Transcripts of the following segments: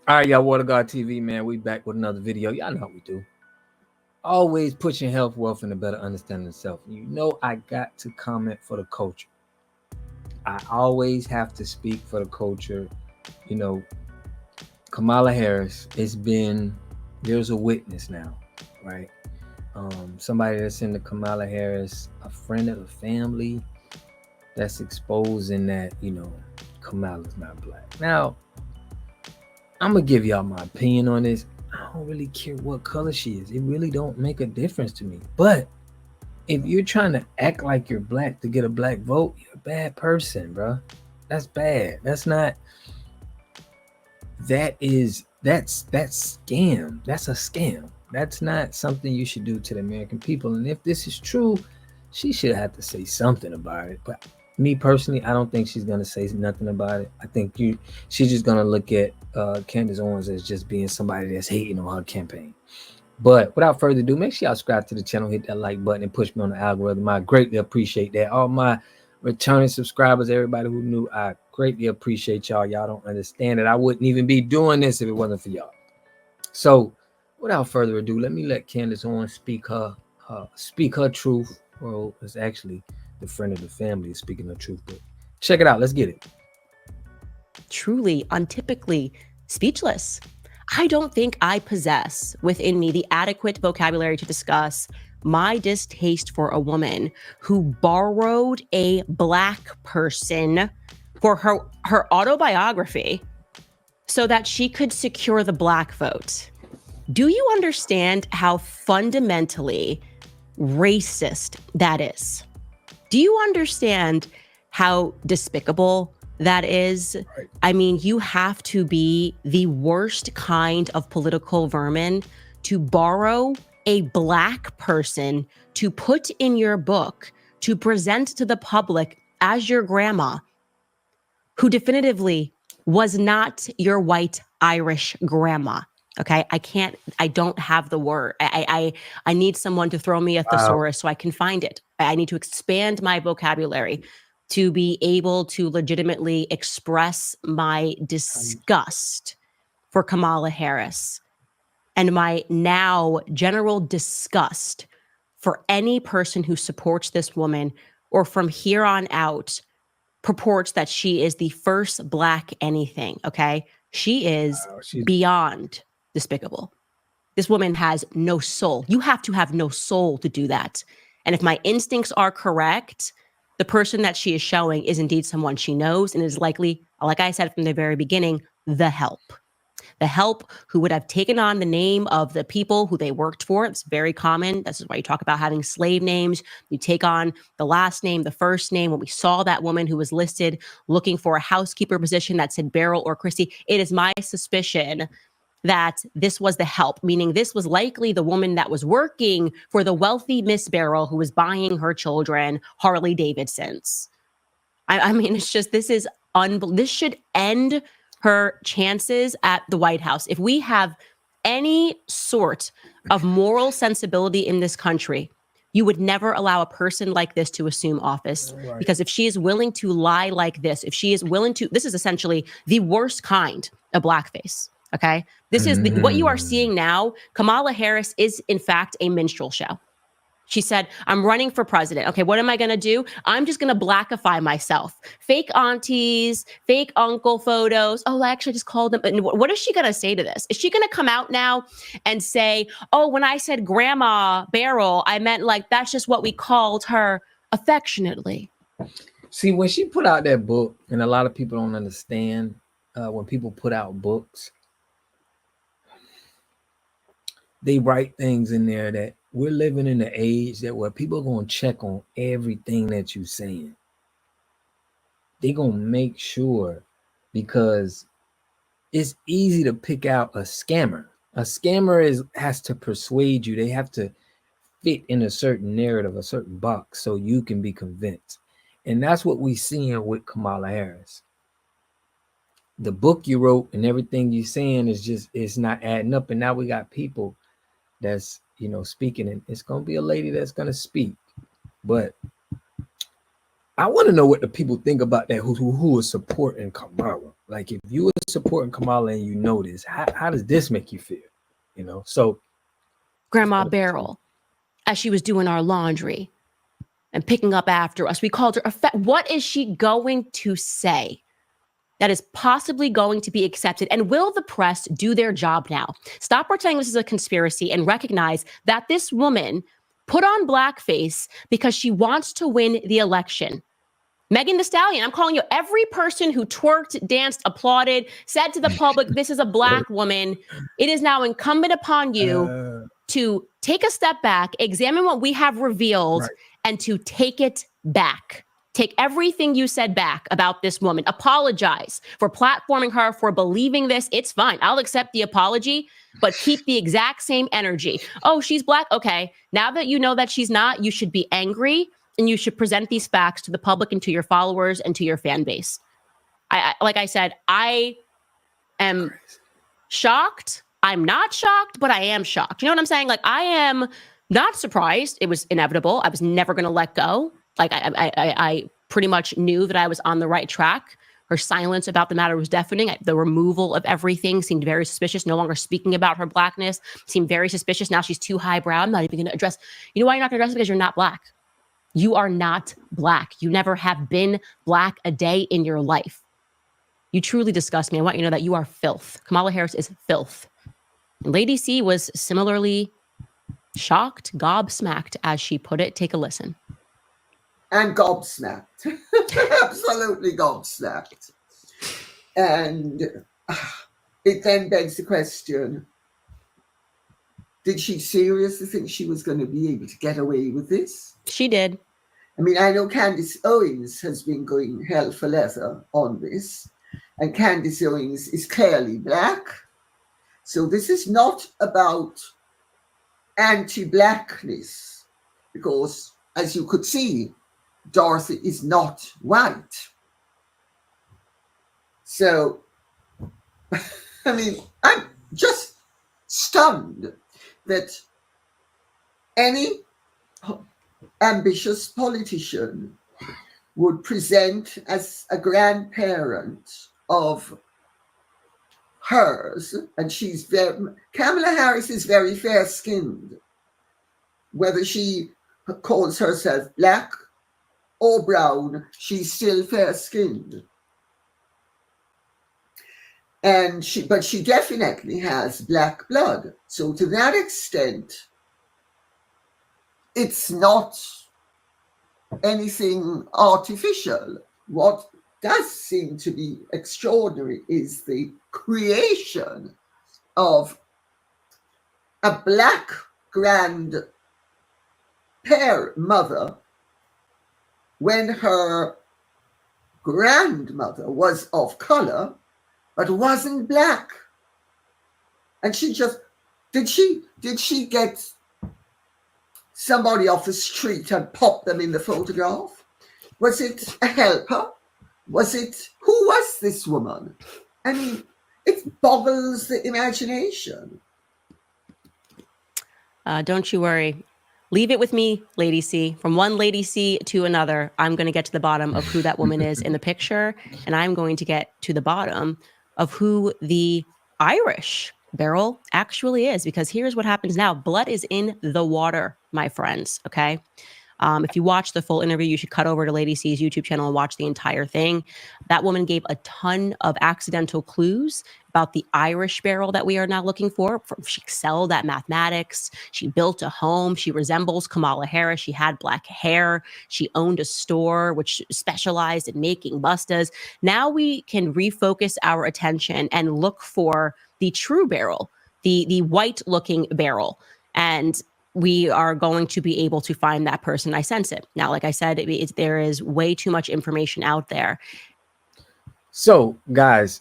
All right, y'all, Water God TV, man. We back with another video. Y'all know how we do. Always pushing health, wealth, and a better understanding of self. You know I got to comment for the culture. I always have to speak for the culture. You know, Kamala Harris, there's a witness now, right? Somebody that's into Kamala Harris, a friend of the family, that's exposing that, Kamala's not black. Now, I'm gonna give y'all my opinion on this. I don't really care what color she is. It really don't make a difference to me. But if you're trying to act like you're black to get a black vote, you're a bad person, bro. That's bad. That's scam. That's a scam. That's not something you should do to the American people. And if this is true, she should have to say something about it. But me personally, I don't think she's gonna say nothing about it. I think she's just gonna look at Candace Owens as just being somebody that's hating on her campaign. But without further ado, make sure y'all subscribe to the channel, hit that like button, and push me on the algorithm. I greatly appreciate that. All my returning subscribers, everybody who knew, I greatly appreciate y'all. Y'all don't understand it. I wouldn't even be doing this if it wasn't for y'all. So without further ado, let Candace Owens speak her truth. Well, it's actually the friend of the family is speaking the truth. But check it out. Let's get it. Truly, untypically speechless. I don't think I possess within me the adequate vocabulary to discuss my distaste for a woman who borrowed a black person for her autobiography so that she could secure the black vote. Do you understand how fundamentally racist that is? Do you understand how despicable that is? Right. I mean, you have to be the worst kind of political vermin to borrow a black person to put in your book to present to the public as your grandma, who definitively was not your white Irish grandma. Okay, I don't have the word. I need someone to throw me a thesaurus so I can find it. I need to expand my vocabulary to be able to legitimately express my disgust for Kamala Harris and my now general disgust for any person who supports this woman or from here on out purports that she is the first black anything, okay? She is beyond despicable. This woman has no soul. You have to have no soul to do that. And if my instincts are correct, the person that she is showing is indeed someone she knows and is likely, like I said from the very beginning, the help. The help who would have taken on the name of the people who they worked for. It's very common. This is why you talk about having slave names. You take on the last name, the first name. When we saw that woman who was listed looking for a housekeeper position that said Beryl or Christy, it is my suspicion that this was the help, meaning this was likely the woman that was working for the wealthy Miss Beryl who was buying her children Harley Davidsons. I mean, it's just, this should end her chances at the White House. If we have any sort of moral sensibility in this country, you would never allow a person like this to assume office. Right. Because if she is willing to lie like this, if she is willing to, this is essentially the worst kind of blackface. Okay. This is what you are seeing now. Kamala Harris is in fact a minstrel show. She said, I'm running for president. Okay, what am I going to do? I'm just going to blackify myself. Fake aunties, fake uncle photos. Oh, I actually just called them. What is she going to say to this? Is she going to come out now and say, oh, when I said Grandma Beryl, I meant like, that's just what we called her affectionately. See, when she put out that book, and a lot of people don't understand when people put out books, they write things in there that we're living in the age that where people are going to check on everything that you're saying. They're going to make sure, because it's easy to pick out a scammer. A scammer has to persuade you. They have to fit in a certain narrative, a certain box, so you can be convinced. And that's what we're seeing with Kamala Harris. The book you wrote and everything you're saying it's not adding up. And now we got people that's, speaking, and it's going to be a lady that's going to speak. But I want to know what the people think about that who are supporting Kamala. Like if you were supporting Kamala and you know this, how does this make you feel? You know, so Grandma Beryl, as she was doing our laundry and picking up after us, we called her what is she going to say that is possibly going to be accepted? And will the press do their job now? Stop pretending this is a conspiracy and recognize that this woman put on blackface because she wants to win the election. Megan Thee Stallion, I'm calling you, every person who twerked, danced, applauded, said to the public, this is a Black woman. It is now incumbent upon you to take a step back, examine what we have revealed, right. and to take it back. Take everything you said back about this woman. Apologize for platforming her, for believing this. It's fine. I'll accept the apology, but keep the exact same energy. Oh, she's Black. Okay. Now that you know that she's not, you should be angry and you should present these facts to the public and to your followers and to your fan base. Like I said, I am shocked. I'm not shocked, but I am shocked. You know what I'm saying? Like, I am not surprised. It was inevitable. I was never going to let go. Like, I pretty much knew that I was on the right track. Her silence about the matter was deafening. The removal of everything seemed very suspicious. No longer speaking about her Blackness seemed very suspicious. Now she's too highbrow. I'm not even going to address. You know why you're not going to address it? Because you're not Black. You are not Black. You never have been Black a day in your life. You truly disgust me. I want you to know that you are filth. Kamala Harris is filth. And Lady C was similarly shocked, gobsmacked, as she put it. Take a listen. And gobsmacked. Absolutely gobsmacked. And it then begs the question, did she seriously think she was going to be able to get away with this? She did. I mean, I know Candace Owens has been going hell for leather on this, and Candace Owens is clearly Black. So this is not about anti-Blackness, because as you could see, Dorothy is not white. So, I mean, I'm just stunned that any ambitious politician would present as a grandparent of hers, and Kamala Harris is very fair-skinned. Whether she calls herself Black or brown, she's still fair-skinned. But she definitely has Black blood. So to that extent, it's not anything artificial. What does seem to be extraordinary is the creation of a Black grandmother when her grandmother was of color but wasn't Black. And she just, did she get somebody off the street and pop them in the photograph? Was it a helper? Who was this woman? I mean, it boggles the imagination. Don't you worry. Leave it with me, Lady C. From one Lady C to another, I'm going to get to the bottom of who that woman is in the picture, and I'm going to get to the bottom of who the Irish Beryl actually is, because here's what happens now. Blood is in the water, my friends, okay? If you watch the full interview, you should cut over to Lady C's YouTube channel and watch the entire thing. That woman gave a ton of accidental clues about the Irish Beryl that we are now looking for. She excelled at mathematics. She built a home. She resembles Kamala Harris. She had Black hair. She owned a store which specialized in making bustas. Now we can refocus our attention and look for the true Beryl, the white-looking Beryl. And we are going to be able to find that person. I sense it. Now, like I said, there is way too much information out there. So, guys,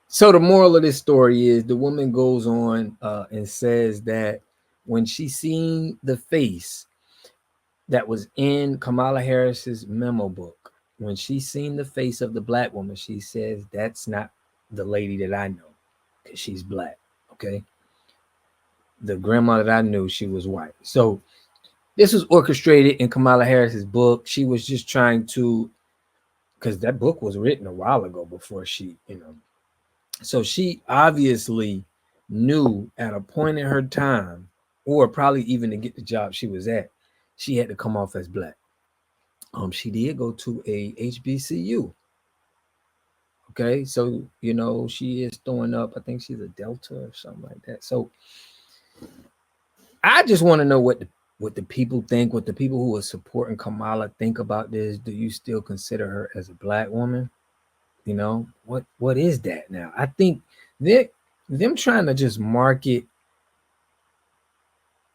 so the moral of this story is the woman goes on and says that when she seen the face that was in Kamala Harris's memo book, when she seen the face of the Black woman, she says, that's not the lady that I know because she's Black, okay? The grandma that I knew, she was white. So this was orchestrated in Kamala Harris's book. She was just trying to because that book was written a while ago before she, so she obviously knew at a point in her time, or probably even to get the job she was at, she had to come off as black. She did go to a HBCU. Okay, so she is throwing up. I think she's a Delta or something like that. So I just want to know what the people think, what the people who are supporting Kamala think about this. Do you still consider her as a black woman? What is that now? I think them trying to just market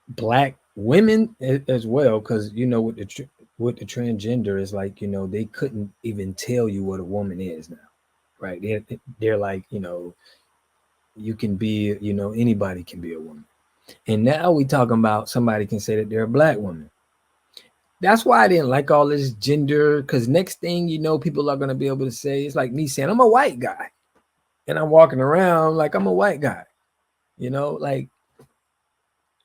black women as well, because with the transgender is like, they couldn't even tell you what a woman is now, right? They're like, you can be, anybody can be a woman. And now we talking about somebody can say that they're a black woman. That's why I didn't like all this gender, because next thing people are going to be able to say, it's like me saying I'm a white guy and I'm walking around like I'm a white guy, like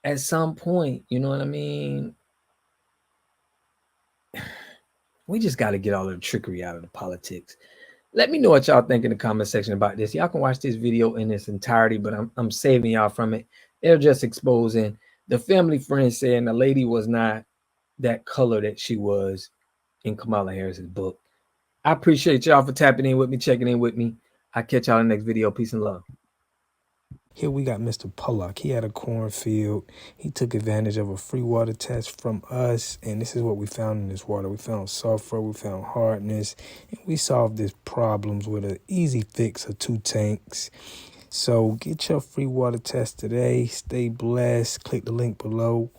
at some point, you know what I mean? We just got to get all of the trickery out of the politics. Let me know what y'all think in the comment section about this. Y'all can watch this video in its entirety, but I'm saving y'all from it. They're just exposing the family friend saying the lady was not that color that she was in Kamala Harris's book. I appreciate y'all for tapping in with me, checking in with me. I'll catch y'all in the next video. Peace and love. Here we got Mr. Pollock. He had a cornfield. He took advantage of a free water test from us, and this is what we found in this water. We found sulfur, we found hardness, and we solved these problems with an easy fix of 2 tanks. So get your free water test today. Stay blessed. Click the link below.